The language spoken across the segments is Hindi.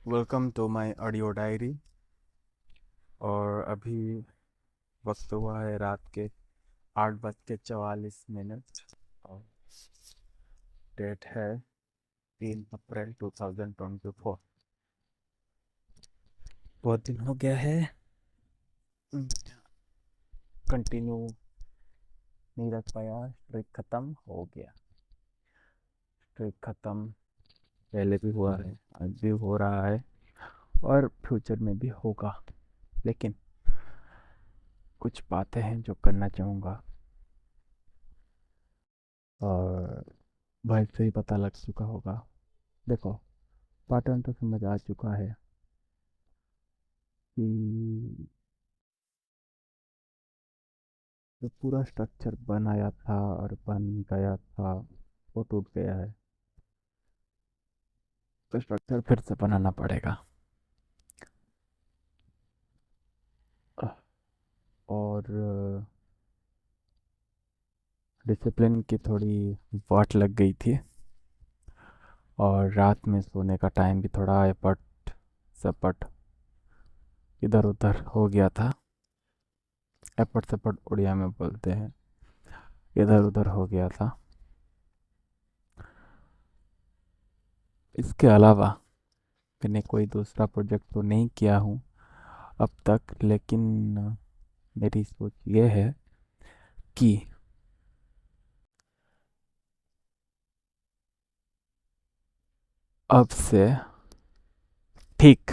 Welcome to my audio diary. और अभी वक्त हुआ है रात के 8:44। और डेट है 3 अप्रैल 2024। बहुत दिन हो गया है। कंटिन्यू नहीं रख पाया, ट्रिक ख़त्म हो गया। ट्रिक ख़त्म पहले भी हुआ है, आज भी हो रहा है और फ्यूचर में भी होगा। लेकिन कुछ बातें हैं जो करना चाहूँगा। और भाई से ही पता लग चुका होगा। देखो, पैटर्न तो समझ आ चुका है कि जो पूरा स्ट्रक्चर बनाया था और बन गया था वो टूट गया है। तो स्ट्रक्चर फिर से बनाना पड़ेगा। और डिसिप्लिन की थोड़ी वाट लग गई थी। और रात में सोने का टाइम भी थोड़ा एपट सपट इधर उधर हो गया था। एपट सपट उड़िया में बोलते हैं, इधर उधर हो गया था। इसके अलावा मैंने कोई दूसरा प्रोजेक्ट तो नहीं किया हूँ अब तक। लेकिन मेरी सोच ये है कि अब से ठीक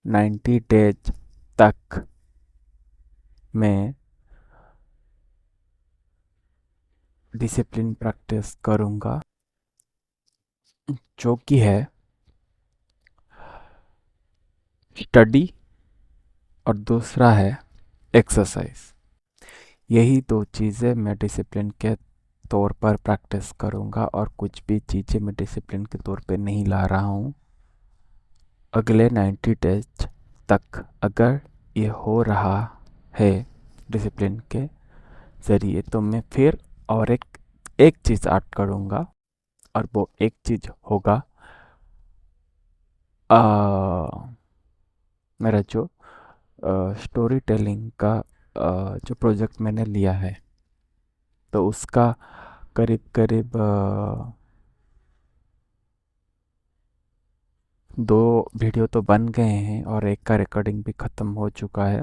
90 डेज तक मैं डिसिप्लिन प्रैक्टिस करूँगा, जो कि है स्टडी और दूसरा है एक्सरसाइज। यही दो चीज़ें मैं डिसिप्लिन के तौर पर प्रैक्टिस करूँगा और कुछ भी चीज़ें मैं डिसिप्लिन के तौर पे नहीं ला रहा हूँ। अगले 90 डेज तक अगर ये हो रहा है डिसिप्लिन के ज़रिए, तो मैं फिर और एक चीज़ ऐड करूँगा। और वो एक चीज़ होगा आ, मेरा जो स्टोरी टेलिंग का जो प्रोजेक्ट मैंने लिया है, तो उसका करीब करीब 2 वीडियो तो बन गए हैं और एक का रिकॉर्डिंग भी ख़त्म हो चुका है।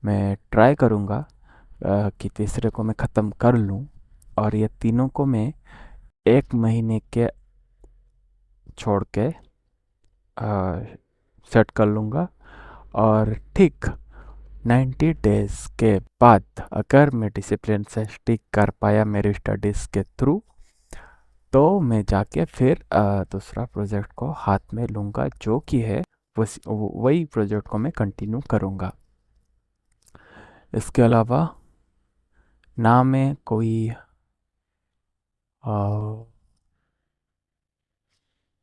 मैं ट्राई करूँगा कि तीसरे को मैं ख़त्म कर लूँ और ये तीनों को मैं 1 महीने के छोड़ के सेट कर लूँगा। और ठीक 90 डेज के बाद अगर मैं डिसिप्लिन से स्टिक कर पाया मेरी स्टडीज़ के थ्रू, तो मैं जाके फिर दूसरा प्रोजेक्ट को हाथ में लूँगा, जो कि है वही प्रोजेक्ट को मैं कंटिन्यू करूँगा। इसके अलावा ना मैं कोई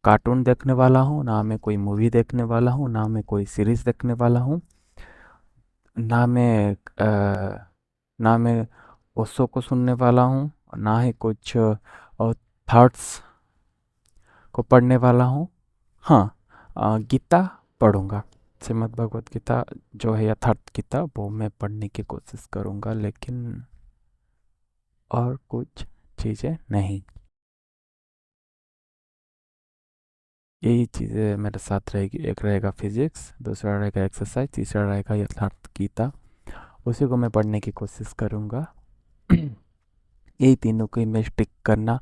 कार्टून देखने वाला हूँ, ना मैं कोई मूवी देखने वाला हूँ, ना मैं कोई सीरीज़ देखने वाला हूँ, ना मैं ना मैं ओशो को सुनने वाला हूँ, ना ही कुछ थॉट्स को पढ़ने वाला हूँ। हाँ, गीता पढ़ूँगा। श्रीमद् भगवत गीता जो है यथार्थ गीता, वो मैं पढ़ने की कोशिश करूँगा, लेकिन और कुछ चीज़ें नहीं। यही चीज़ें मेरे साथ रहेगी। एक रहेगा फिजिक्स, दूसरा रहेगा एक्सरसाइज, तीसरा रहेगा यथार्थ गीता। उसी को मैं पढ़ने की कोशिश करूँगा। यही तीनों को ही मैं स्टिक करना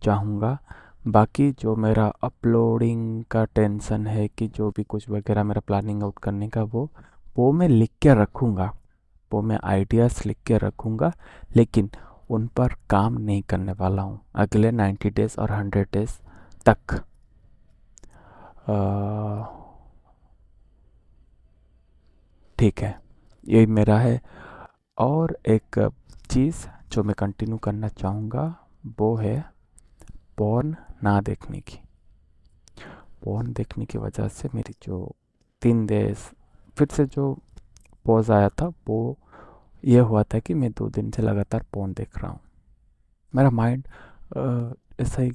चाहूँगा। बाकी जो मेरा अपलोडिंग का टेंशन है कि जो भी कुछ वगैरह मेरा प्लानिंग आउट करने का, वो मैं लिख के रखूँगा। वो मैं आइडियाज़ लिख के रखूँगा, लेकिन उन पर काम नहीं करने वाला हूँ अगले 90 डेज और 100 डेज तक। ठीक है, यही मेरा है। और एक चीज़ जो मैं कंटिन्यू करना चाहूँगा, वो है पॉर्न ना देखने की। पॉर्न देखने की वजह से मेरी जो 3 डेज फिर से जो पॉज आया था, वो ये हुआ था कि मैं 2 दिन से लगातार पॉर्न देख रहा हूँ। मेरा माइंड ऐसा ही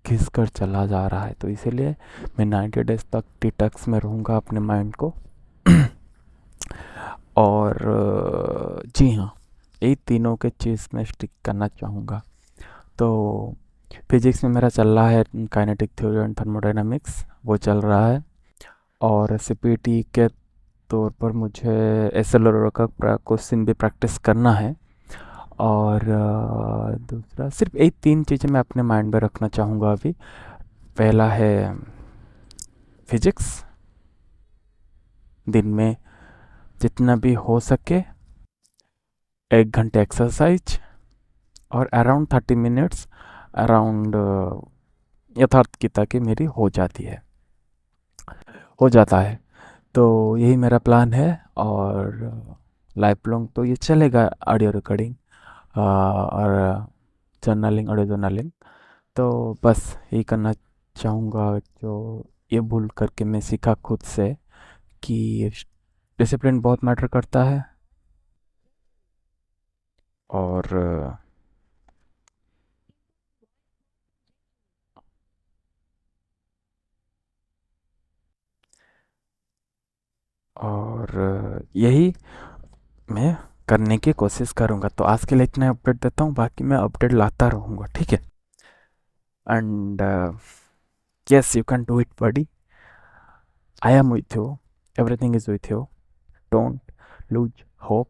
घिस कर चला जा रहा है। तो इसीलिए मैं 90 डेज तक डिटॉक्स में रहूँगा अपने माइंड को। और जी हाँ, यही तीनों के चीज़ में स्टिक करना चाहूँगा। तो फिजिक्स में मेरा चल रहा है काइनेटिक थ्योरी एंड थर्मोडायनामिक्स, वो चल रहा है। और सीपीटी के तौर पर मुझे एसएलआर का क्वेश्चन भी प्रैक्टिस करना है। और दूसरा सिर्फ यही तीन चीज़ें मैं अपने माइंड में रखना चाहूँगा अभी। पहला है फिजिक्स, दिन में जितना भी हो सके 1 घंटे एक्सरसाइज, और अराउंड 30 मिनट्स अराउंड यथार्थता की मेरी हो जाता है। तो यही मेरा प्लान है। और लाइफ लॉन्ग तो ये चलेगा, ऑडियो रिकॉर्डिंग और जर्नलिंग, ऑडियो जर्नलिंग। तो बस यही करना चाहूँगा, जो ये भूल करके मैं सीखा खुद से कि डिसिप्लिन बहुत मैटर करता है। और यही मैं करने की कोशिश करूँगा। तो आज के लिए इतना अपडेट देता हूँ, बाकी मैं अपडेट लाता रहूँगा, ठीक है। And yes, you can do it buddy, I am with you, everything is with you, don't lose hope,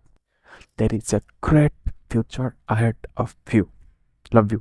there is a great future ahead of you. Love you.